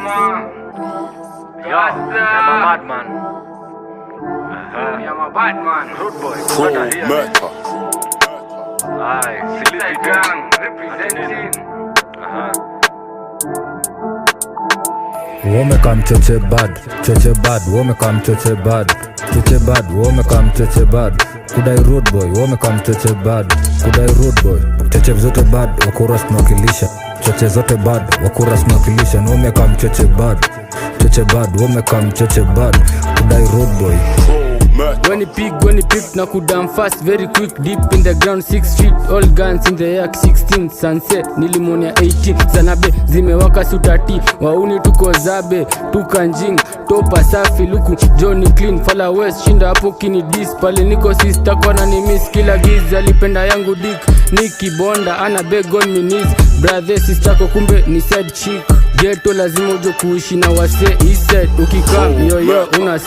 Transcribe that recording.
Yo, I'm a bad man. I'm a bad man. Rude boy. Cool Murder. Aye, Silly Gang representing. Wome kam choche bad, wome kam choche bad, wome kam choche bad. Kudai rude boy, wome kam choche bad, kudai rude boy. Choche zote bad, wakura smakilisha. Choche zote bad, wakura smakilisha. Wome kam choche bad, wome kam choche bad. Kudai rude boy. When he pick, na kudam fast, very quick, deep in the ground, 6 feet, all guns in the air, 16, sunset, nilimonia 18, sanabe, zimewaka sutati, wauni tuko zabe, tukanjing, topa safi, luku, Johnny clean, fala west, shinda hapo kini dis, pale niko sister kwa na nimis, kila giza, lipenda yangu dick, Niki Bonda, ana beg on me knees, brother, sister ko kumbe, ni side chick, ghetto lazima ujo kuishi na wase, he said, ukikam, yo, una